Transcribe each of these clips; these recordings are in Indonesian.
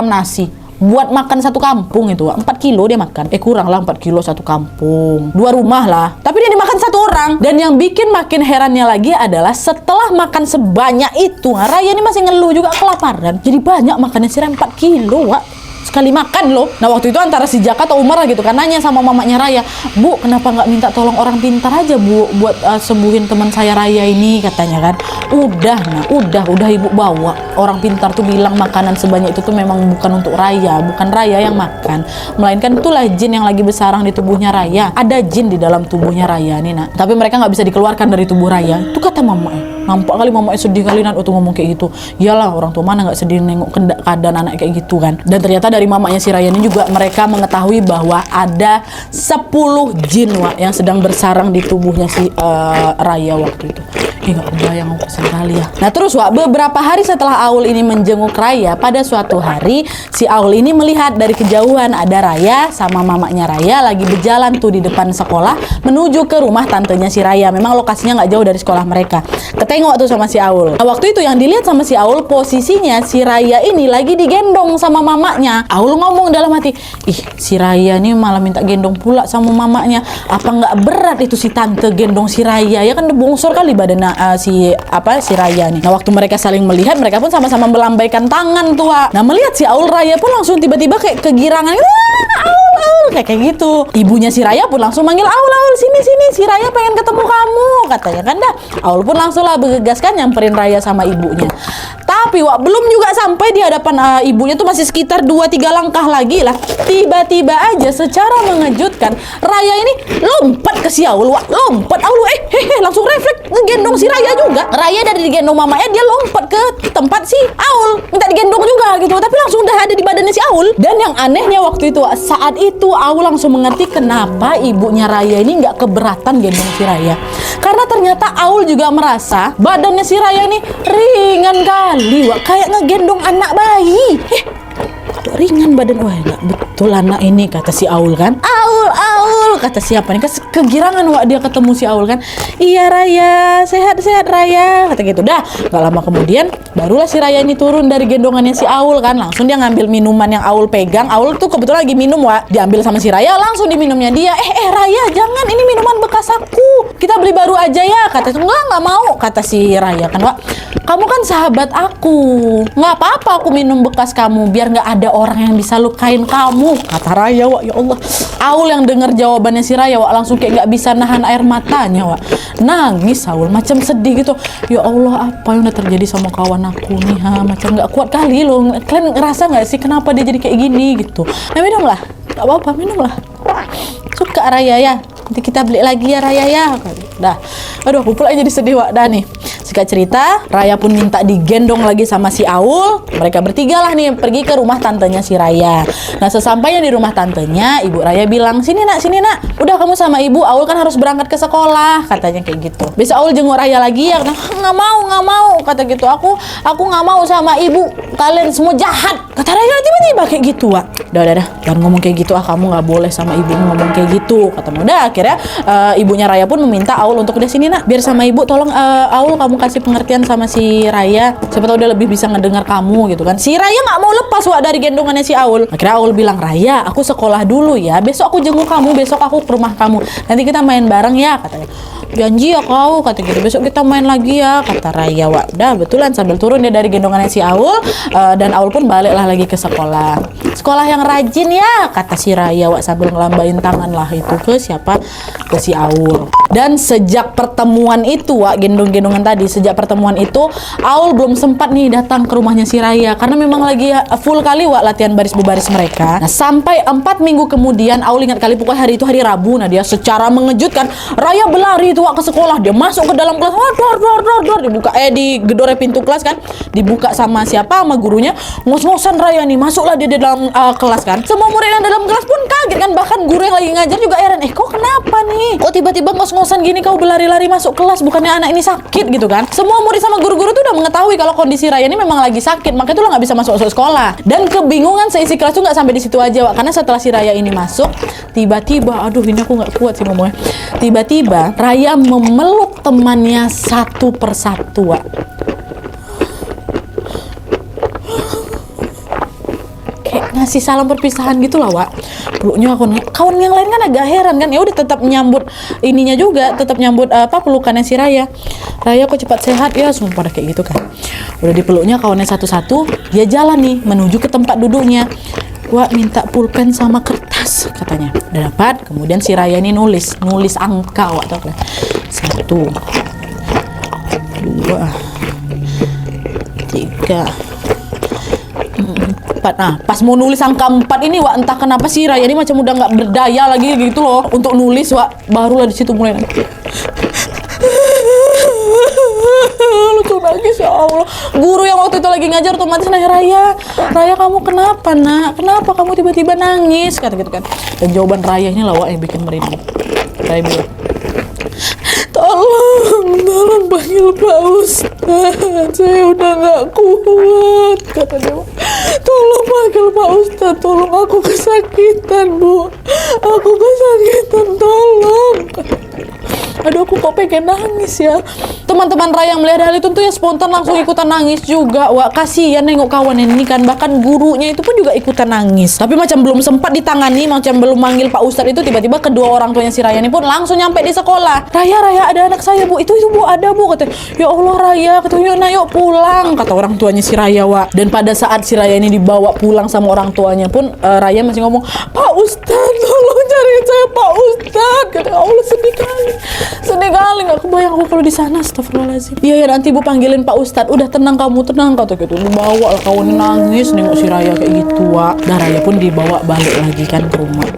nasi buat makan satu kampung itu, 4 kilo dia makan. Kurang lah 4 kilo satu kampung, 2 rumah lah, tapi dia dimakan satu orang. Dan yang bikin makin herannya lagi adalah setelah makan sebanyak itu, Raya ini masih ngeluh juga kelaparan. Jadi banyak makannya si Raya, 4 kilo Wak, sekali makan loh. Nah waktu itu antara si Jaka atau Umar lah gitu kan, nanya sama mamanya Raya, Bu kenapa nggak minta tolong orang pintar aja Bu buat sembuhin teman saya Raya ini, katanya kan. Udah ibu bawa. Orang pintar tuh bilang makanan sebanyak itu tuh memang bukan untuk Raya, bukan Raya yang makan, melainkan itulah jin yang lagi bersarang di tubuhnya Raya. Ada jin di dalam tubuhnya Raya nih nak, tapi mereka nggak bisa dikeluarkan dari tubuh Raya. Itu kata mamanya. Nampak kali mamanya sedih kali nak waktu ngomong kayak gitu. Iyalah orang tua mana nggak sedih nengok keadaan anak kayak gitu kan. Dan ternyata dari mamanya si Raya ini juga mereka mengetahui bahwa ada 10 jin Wak yang sedang bersarang di tubuhnya si Raya waktu itu. Nggak kebayang aku sekali ya. Nah terus Wak, beberapa hari setelah Aul ini menjenguk Raya, pada suatu hari si Aul ini melihat dari kejauhan ada Raya sama mamanya Raya lagi berjalan tuh di depan sekolah menuju ke rumah tantenya si Raya. Memang lokasinya nggak jauh dari sekolah mereka. Ketengok tuh sama si Aul. Nah waktu itu yang dilihat sama si Aul, posisinya si Raya ini lagi digendong sama mamanya. Aul ngomong dalam hati, ih si Raya ini malah minta gendong pula sama mamanya. Apa nggak berat itu si tante gendong si Raya? Ya kan bongsor kali badan si Raya nih. Nah waktu mereka saling melihat, mereka pun sama-sama melambaikan tangan tuh Wak. Nah melihat si Aul, Raya pun langsung tiba-tiba kayak kegirangan, Aul kayak gitu. Ibunya si Raya pun langsung manggil, Aul sini si Raya pengen ketemu kamu, katanya kan dah. Aul pun langsung lah bergegaskan nyamperin Raya sama ibunya. Tapi Wak, belum juga sampai di hadapan ibunya tuh masih sekitar 2-3 langkah lagi lah. Tiba-tiba aja secara mengejutkan Raya ini lompat ke si Aul Wak. Lompat Aul langsung refleks ngegendong si Raya juga. Raya dari digendong mamanya, dia lompat ke tempat si Aul, minta digendong juga gitu. Tapi langsung udah ada di badannya si Aul. Dan yang anehnya waktu itu, saat itu Aul langsung mengerti kenapa ibunya Raya ini nggak keberatan gendong si Raya. Karena ternyata Aul juga merasa badannya si Raya ini ringan kali Wak, kayak ngegendong anak bayi. Ringan badan, wah nggak betul anak ini, kata si Aul kan. Aul kata siapa nih, kegirangan Wak dia ketemu si Aul kan. Iya Raya, sehat-sehat Raya, kata gitu. Dah gak lama kemudian barulah si Raya ini turun dari gendongannya si Aul kan. Langsung dia ngambil minuman yang Aul pegang. Aul tuh kebetulan lagi minum Wak, diambil sama si Raya, langsung diminumnya dia. Raya jangan, ini minuman bekas aku, kita beli baru aja ya, kata. Nggak mau, kata si Raya kan Wak. Kamu kan sahabat aku, nggak apa-apa aku minum bekas kamu biar nggak ada orang yang bisa lukain kamu, kata Raya Wak. Ya Allah, Aul yang dengar jawabannya si Raya Wak langsung kayak nggak bisa nahan air matanya Wak. Nangis Aul macam sedih gitu. Ya Allah, apa yang udah terjadi sama kawan aku nih, macam nggak kuat kali loh. Kalian ngerasa nggak sih kenapa dia jadi kayak gini gitu? Nah minumlah, nggak apa-apa, minumlah. Suka Raya ya, nanti kita beli lagi ya Raya ya. Dah, aduh aku pula jadi sedih Wak. Dah nih, singkat cerita, Raya pun minta digendong lagi sama si Aul. Mereka bertiga lah nih pergi ke rumah tantenya si Raya. Nah sesampainya di rumah tantenya, ibu Raya bilang, sini nak, udah kamu sama ibu, Aul kan harus berangkat ke sekolah, katanya kayak gitu. Besok Aul jenguk Raya lagi ya, nggak mau, kata gitu. Aku nggak mau sama ibu, kalian semua jahat, kata Raya tiba-tiba kayak gitu Wak. Udah, jangan ngomong kayak gitu kamu nggak boleh sama ibu ngomong kayak gitu, kata. Udah akhirnya ibunya Raya pun meminta Aul untuk udah sini nak, biar sama ibu tolong Aul kamu kasih pengertian sama si Raya, siapa tahu dia lebih bisa ngedengar kamu gitu kan. Si Raya nggak mau lepas Wak dari gendongannya si Aul. Akhirnya Aul bilang, Raya aku sekolah dulu ya, besok aku jenguk kamu, besok aku ke rumah kamu, nanti kita main bareng ya, katanya. Janji ya kau, kata gitu, besok kita main lagi ya, kata Raya Wak. Dah betulan sambil turun dia dari gendongannya si Aul, dan Aul pun baliklah lagi ke sekolah. Sekolah yang rajin ya, kata si Raya Wak sambil ngelambain tangan lah itu ke siapa, ke si Aul. Dan sejak pertemuan itu Wak, gendong-gendongan tadi, sejak pertemuan itu Aul belum sempat nih datang ke rumahnya si Raya karena memang lagi full kali Wak latihan baris berbaris mereka. Nah sampai 4 minggu kemudian Aul ingat kali pokoknya hari itu hari Rabu. Nah dia secara mengejutkan Raya berlari itu Wak ke sekolah, dia masuk ke dalam kelas, dor dibuka, digedor pintu kelas kan, dibuka sama siapa, sama gurunya. Ngos-ngosan Raya nih, masuklah dia di dalam kelas kan. Semua murid yang dalam kelas pun kaget kan, bahkan guru yang lagi ngajar juga heran, kok kenapa nih, kok tiba-tiba ngos-ngosan gini kau berlari-lari masuk kelas, bukannya anak ini sakit gitu kan. Semua murid sama guru-guru tuh udah mengetahui kalau kondisi Raya ini memang lagi sakit, makanya tuh lo nggak bisa masuk sekolah. Dan kebingungan seisi kelas tuh nggak sampai di situ aja Wak, karena setelah si Raya ini masuk, tiba-tiba, aduh ini aku nggak kuat sih ngomongnya, tiba-tiba Raya memeluk temannya satu persatu Wak. kayak ngasih salam perpisahan gitu lah, Wak. Peluknya aku, kawan yang lain kan agak heran kan, ya udah tetap nyambut ininya juga, tetap nyambut pelukannya si Raya. Raya kok cepat sehat ya, semua pada kayak gitu kan. Udah dipeluknya kawannya satu-satu, dia jalan nih menuju ke tempat duduknya. Wak, minta pulpen sama kertas katanya. Udah dapat, kemudian si Raya ini nulis angka, Wak, tau kan? 1, 2, 3, 4. Nah, pas mau nulis angka 4 ini, Wak, entah kenapa si Raya ini macam udah nggak berdaya lagi gitu loh untuk nulis, Wak. Barulah di situ mulai lucu nangis, ya Allah. Guru yang waktu itu lagi ngajar otomatis nanya, Raya kamu kenapa, Nak? Kenapa kamu tiba-tiba nangis? Kata gitu kan. Dan jawaban Raya ini lah, Wak, yang bikin merinding. Raya bilang, tolong panggil Pak Ustadz, saya udah gak kuat, kata dia. Tolong panggil Pak Ustadz, tolong, aku kesakitan, Bu, aku kesakitan, tolong. Aduh, aku kok pengen nangis ya. Teman-teman Raya yang melihat hal itu tuh ya spontan langsung ikutan nangis juga. Wah, kasihan nengok kawan ini kan. Bahkan gurunya itu pun juga ikutan nangis. Tapi macam belum sempat ditangani, macam belum manggil Pak Ustadz itu, tiba-tiba kedua orang tuanya si Raya ini pun langsung nyampe di sekolah. Raya, ada anak saya, Bu. Itu Bu, ada, Bu, kata. Ya Allah, Raya, kata, yuk pulang, kata orang tuanya si Raya, Wak. Dan pada saat si Raya ini dibawa pulang sama orang tuanya pun, Raya masih ngomong, Pak Ustadz, tolong cariin saya Pak Ustadz, kata. Allah, sedih kali nggak kebayang aku kalau di sana. Astagfirullahaladzim. Iya ya, nanti Bu panggilin Pak Ustadz. Udah tenang kamu, tenang, kata gitu. Dibawa lah kawan nangis nengok si Raya kayak gitu, Wak. Dan Raya pun dibawa balik lagi kan ke rumah.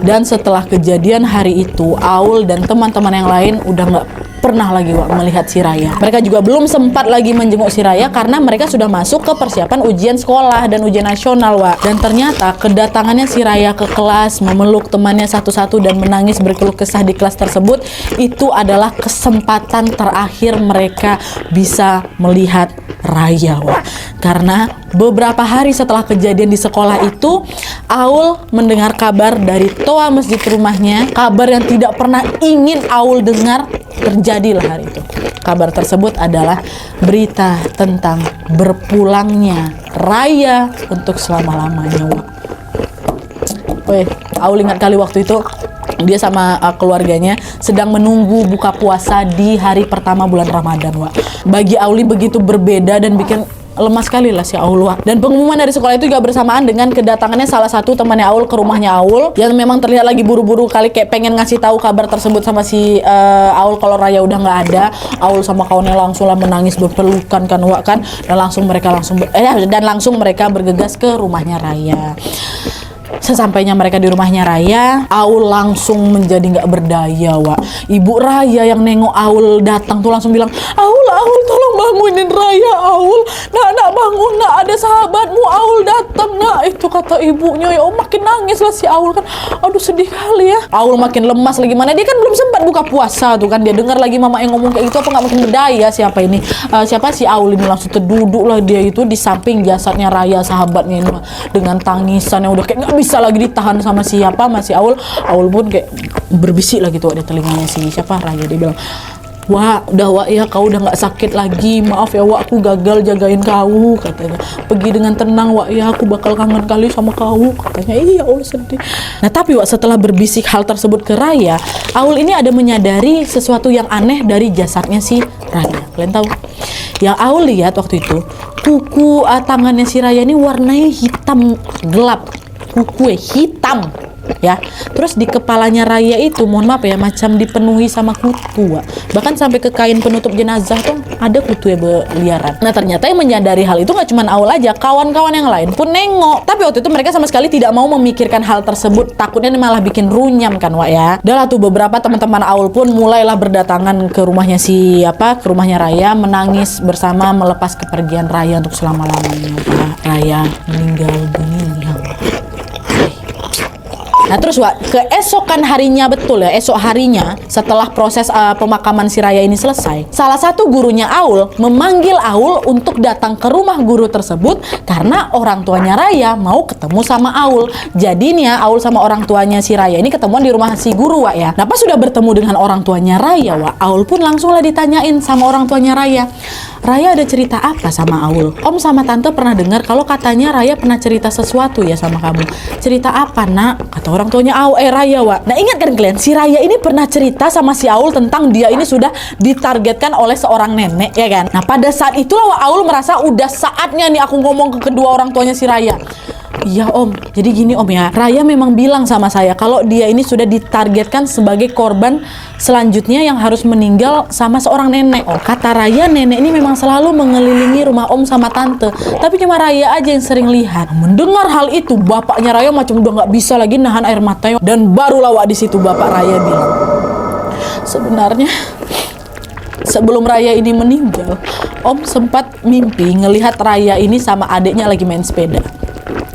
Dan setelah kejadian hari itu, Aul dan teman-teman yang lain udah nggak pernah lagi, Wak, melihat si Raya. Mereka juga belum sempat lagi menjenguk si Raya karena mereka sudah masuk ke persiapan ujian sekolah dan ujian nasional, Wak. Dan ternyata kedatangannya si Raya ke kelas, memeluk temannya satu-satu dan menangis berkeluh kesah di kelas tersebut, itu adalah kesempatan terakhir mereka bisa melihat Raya, Wak. Karena beberapa hari setelah kejadian di sekolah itu, Aul mendengar kabar dari toa masjid rumahnya, kabar yang tidak pernah ingin Aul dengar. Terjadilah hari itu. Kabar tersebut adalah berita tentang berpulangnya Raya untuk selama-lamanya, Wak. Aul ingat kali waktu itu dia sama keluarganya sedang menunggu buka puasa di hari pertama bulan Ramadan, Wak. Bagi Auli begitu berbeda dan bikin lemah sekali lah si Aul, Wak. Dan pengumuman dari sekolah itu juga bersamaan dengan kedatangannya salah satu temannya Aul ke rumahnya Aul, yang memang terlihat lagi buru-buru kali kayak pengen ngasih tahu kabar tersebut sama si Aul kalau Raya udah nggak ada. Aul sama kawannya langsung lah menangis berpelukan kan, Wak, kan. Dan langsung mereka bergegas ke rumahnya Raya. Sesampainya mereka di rumahnya Raya, Aul langsung menjadi nggak berdaya, Wak. Ibu Raya yang nengok Aul datang tuh langsung bilang, Aul, tolong bangunin Raya, Aul. Nak bangun, nak, ada sahabatmu Aul datang, nak. Itu kata ibunya. Ya Allah, makin nangis lah si Aul kan. Aduh, sedih kali ya. Aul makin lemas lagi, mana dia kan belum sempat buka puasa tuh kan. Dia dengar lagi mama yang ngomong kayak gitu, apa nggak makin berdaya. Siapa ini? Siapa si Aul ini? Langsung terduduk lah dia itu di samping jasadnya Raya, sahabatnya ini, dengan tangisan yang udah kayak nggak bisa lagi ditahan sama siapa, masih Aul pun kayak berbisik lah gitu di telinganya si siapa Raya. Dia bilang, Wak, udah, Wak, ya kau udah nggak sakit lagi, maaf ya, Wak, aku gagal jagain kau, katanya. Pergi dengan tenang, Wak, ya aku bakal kangen kali sama kau, katanya. Iya, Aul sedih. Nah tapi, Wak, setelah berbisik hal tersebut ke Raya, Aul ini ada menyadari sesuatu yang aneh dari jasadnya si Raya. Kalian tahu? Yang Aul lihat waktu itu, kuku tangannya si Raya ini warnanya hitam gelap, kuku hitam ya. Terus di kepalanya Raya itu, mohon maaf ya, macam dipenuhi sama kutu, Wak. Bahkan sampai ke kain penutup jenazah tuh ada kutu ya berliaran. Nah ternyata yang menyadari hal itu nggak cuma Aul aja, kawan-kawan yang lain pun nengok. Tapi waktu itu mereka sama sekali tidak mau memikirkan hal tersebut, takutnya malah bikin runyam kan, Wak, ya. Dan lah tuh beberapa teman-teman Aul pun mulailah berdatangan ke rumahnya ke rumahnya Raya, menangis bersama melepas kepergian Raya untuk selama-lamanya, Wak. Raya meninggal dunia. Nah terus Wak, keesokan harinya, betul ya, esok harinya setelah proses pemakaman si Raya ini selesai, salah satu gurunya Aul memanggil Aul untuk datang ke rumah guru tersebut karena orang tuanya Raya mau ketemu sama Aul. Jadi nih ya, Aul sama orang tuanya si Raya ini ketemuan di rumah si guru Wak ya. Nah pas sudah bertemu dengan orang tuanya Raya Wak, Aul pun langsung lah ditanyain sama orang tuanya Raya. Raya ada cerita apa sama Aul? Om sama tante pernah dengar kalau katanya Raya pernah cerita sesuatu ya sama kamu. Cerita apa nak? Kata orang tuanya Raya Wak. Nah ingat kan kalian, si Raya ini pernah cerita sama si Aul tentang dia ini sudah ditargetkan oleh seorang nenek ya kan. Nah pada saat itulah Wak, Aul merasa udah saatnya nih aku ngomong ke kedua orang tuanya si Raya. Iya om, jadi gini om ya, Raya memang bilang sama saya kalau dia ini sudah ditargetkan sebagai korban selanjutnya yang harus meninggal sama seorang nenek. Oh, kata Raya nenek ini memang selalu mengelilingi rumah om sama tante, tapi cuma Raya aja yang sering lihat. Mendengar hal itu, bapaknya Raya macam udah nggak bisa lagi nahan air matanya, dan barulah Wak di situ bapak Raya bilang, sebenarnya sebelum Raya ini meninggal, om sempat mimpi ngelihat Raya ini sama adiknya lagi main sepeda.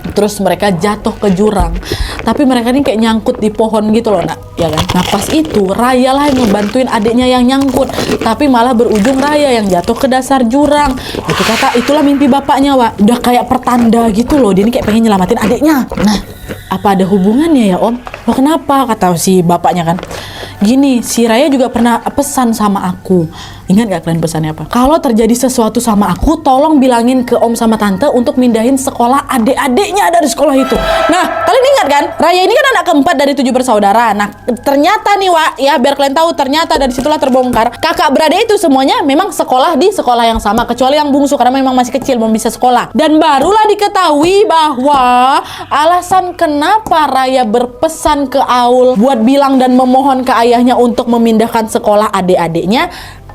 Terus mereka jatuh ke jurang, tapi mereka ini kayak nyangkut di pohon gitu loh nak, ya kan? Nah pas itu Raya lah yang ngebantuin adiknya yang nyangkut, tapi malah berujung Raya yang jatuh ke dasar jurang. Itu kata, itulah mimpi bapaknya Wak. Udah kayak pertanda gitu loh, dia ini kayak pengen nyelamatin adiknya. Nah apa ada hubungannya ya om? Loh kenapa? Kata si bapaknya kan, gini, si Raya juga pernah pesan sama aku. Ingat gak kalian pesannya apa? Kalau terjadi sesuatu sama aku, tolong bilangin ke om sama tante untuk mindahin sekolah adik-adiknya dari sekolah itu. Nah, kalian ingat kan? Raya ini kan anak keempat dari 7 bersaudara. Nah, ternyata nih Wak, ya biar kalian tahu, ternyata dari situlah terbongkar. Kakak beradik itu semuanya memang sekolah di sekolah yang sama, kecuali yang bungsu karena memang masih kecil, belum bisa sekolah. Dan barulah diketahui bahwa alasan kenapa Raya berpesan ke Aul buat bilang dan memohon ke ayahnya untuk memindahkan sekolah adik-adiknya,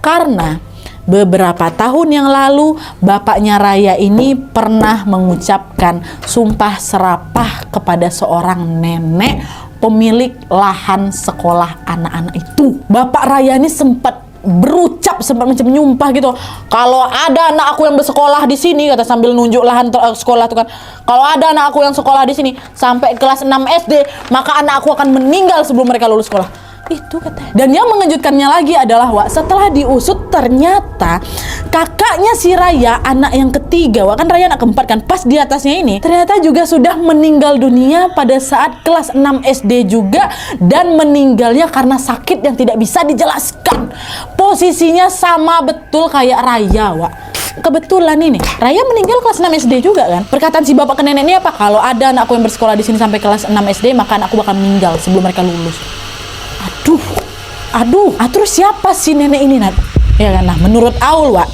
karena beberapa tahun yang lalu bapaknya Raya ini pernah mengucapkan sumpah serapah kepada seorang nenek pemilik lahan sekolah anak-anak itu. Bapak Raya ini sempat berucap, sempat macam nyumpah gitu, kalau ada anak aku yang bersekolah di sini, kata sambil nunjuk lahan sekolah tuh kan, kalau ada anak aku yang sekolah di sini sampai kelas 6 SD, maka anak aku akan meninggal sebelum mereka lulus sekolah. Itu katanya. Dan yang mengejutkannya lagi adalah Wak, setelah diusut ternyata kakaknya si Raya, anak yang ketiga Wak, kan Raya anak keempat kan, pas di atasnya ini ternyata juga sudah meninggal dunia pada saat kelas 6 SD juga, dan meninggalnya karena sakit yang tidak bisa dijelaskan. Posisinya sama betul kayak Raya Wak. Kebetulan ini Raya meninggal kelas 6 SD juga kan. Perkataan si bapak ke nenek ini apa? Kalau ada anakku yang bersekolah di sini sampai kelas 6 SD, maka anakku bakal meninggal sebelum mereka lulus. Terus siapa si nenek ini Nat? Ya kan, nah menurut Aul Wak,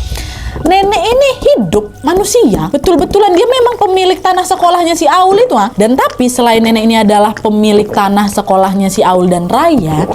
nenek ini hidup manusia, betul-betulan dia memang pemilik tanah sekolahnya si Aul itu Dan tapi selain nenek ini adalah pemilik tanah sekolahnya si Aul dan Raya,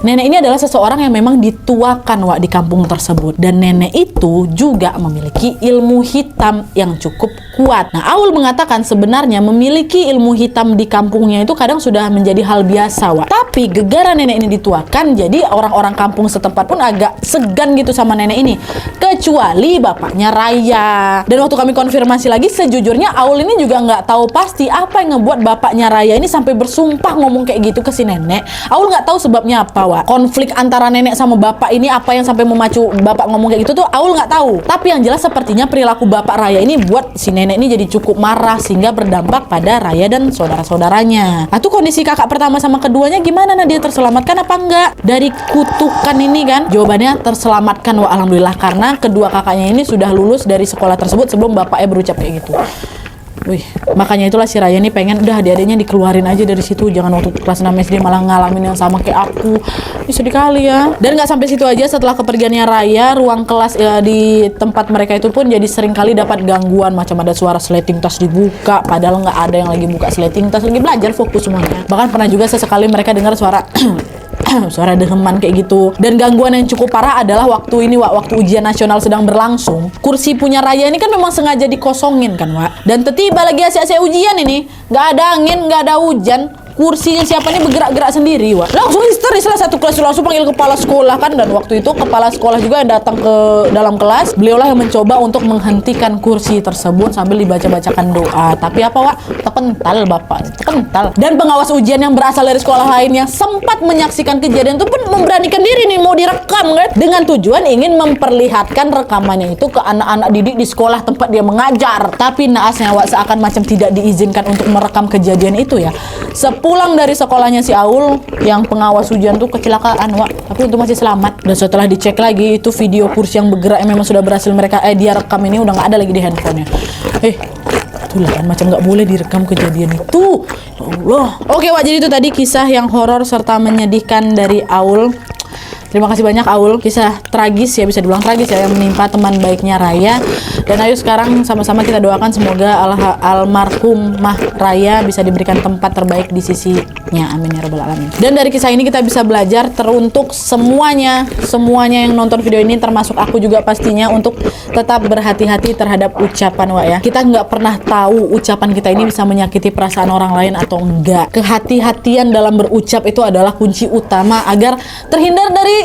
nenek ini adalah seseorang yang memang dituakan Wak di kampung tersebut, dan nenek itu juga memiliki ilmu hitam yang cukup kuat. Nah Aul mengatakan sebenarnya memiliki ilmu hitam di kampungnya itu kadang sudah menjadi hal biasa Wak, tapi gegara nenek ini dituakan, jadi orang-orang kampung setempat pun agak segan gitu sama nenek ini, kecuali bapaknya Raya. Dan waktu kami konfirmasi lagi, sejujurnya Aul ini juga nggak tahu pasti apa yang ngebuat bapaknya Raya ini sampai bersumpah ngomong kayak gitu ke si nenek. Aul nggak tahu sebabnya apa Wak. Konflik antara nenek sama bapak ini apa yang sampai memacu bapak ngomong kayak gitu tuh Aul nggak tahu. Tapi yang jelas sepertinya perilaku bapak Raya ini buat si nenek ini jadi cukup marah, sehingga berdampak pada Raya dan saudara-saudaranya. Nah tuh kondisi kakak pertama sama keduanya gimana? Nah dia terselamatkan apa enggak dari kutukan ini kan? Jawabannya terselamatkan Wak, alhamdulillah, karena kedua kakaknya ini sudah lulus dari sekolah tersebut sebelum bapaknya berucap kayak gitu. Wih, makanya itulah si Raya ini pengen udah adik-adiknya dikeluarin aja dari situ, jangan waktu kelas 6 SD malah ngalamin yang sama kayak aku. Ini sedih kali ya. Dan nggak sampai situ aja, setelah kepergiannya Raya, ruang kelas di tempat mereka itu pun jadi sering kali dapat gangguan, macam ada suara sleting tas dibuka, padahal nggak ada yang lagi buka sleting tas, lagi belajar fokus semuanya. Bahkan pernah juga sesekali mereka dengar suara suara deheman kayak gitu. Dan gangguan yang cukup parah adalah waktu ini Wak, waktu ujian nasional sedang berlangsung, kursi punya Raya ini kan memang sengaja dikosongin kan Wak, dan tiba lagi asik-asik ujian ini, nggak ada angin, nggak ada hujan, kursinya siapa nih bergerak-gerak sendiri, Wak. Langsung histeris lah satu kelas, langsung panggil kepala sekolah kan. Dan waktu itu kepala sekolah juga yang datang ke dalam kelas. Beliaulah yang mencoba untuk menghentikan kursi tersebut sambil dibaca-bacakan doa. Tapi apa, Wak? Terpental Bapak, terpental. Dan pengawas ujian yang berasal dari sekolah lain yang sempat menyaksikan kejadian itu pun memberanikan diri nih mau direkam kan, dengan tujuan ingin memperlihatkan rekamannya itu ke anak-anak didik di sekolah tempat dia mengajar. Tapi naasnya, Wak, seakan macam tidak diizinkan untuk merekam kejadian itu ya. Sepulang dari sekolahnya si Aul, yang pengawas ujian tuh kecelakaan, Wak. Tapi untung masih selamat. Dan setelah dicek lagi itu video kursi yang bergerak yang memang sudah berhasil mereka dia rekam ini udah nggak ada lagi di handphonenya. Itulah kan macam nggak boleh direkam kejadian itu. Ya Allah. Oke, Wak, jadi itu tadi kisah yang horor serta menyedihkan dari Aul. Terima kasih banyak Aul, kisah tragis ya, bisa dibilang tragis ya, yang menimpa teman baiknya Raya. Dan ayo sekarang sama-sama kita doakan semoga almarhum Mah Raya bisa diberikan tempat terbaik di sisinya, amin ya rabbal alamin. Dan dari kisah ini kita bisa belajar teruntuk semuanya yang nonton video ini, termasuk aku juga pastinya, untuk tetap berhati-hati terhadap ucapan, Wak ya. Kita nggak pernah tahu ucapan kita ini bisa menyakiti perasaan orang lain atau enggak. Kehati-hatian dalam berucap itu adalah kunci utama agar terhindar dari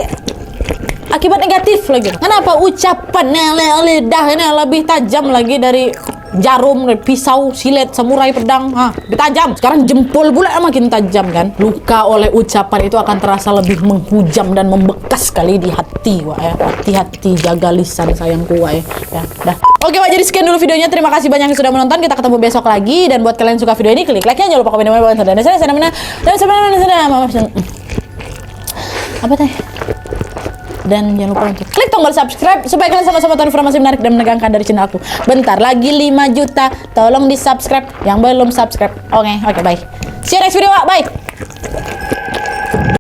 akibat negatif lagi. Kenapa ucapannya lidah ini lebih tajam lagi dari jarum, pisau, silet, samurai, pedang, lebih tajam. Sekarang jempol pula makin tajam kan. Luka oleh ucapan itu akan terasa lebih menghujam dan membekas sekali di hati, Wak ya. Hati-hati, jaga lisan sayangku, Wak ya. Dah. Oke, Wak, jadi sekian dulu videonya. Terima kasih banyak yang sudah menonton. Kita ketemu besok lagi. Dan buat kalian yang suka video ini, klik like-nya, jangan lupa komen dan jangan lupa untuk klik tombol subscribe supaya kalian sama-sama tahu informasi menarik dan menegangkan dari channel aku. Bentar lagi 5 juta, tolong di subscribe yang belum subscribe. Oke, bye. See you next video, Wak. Bye.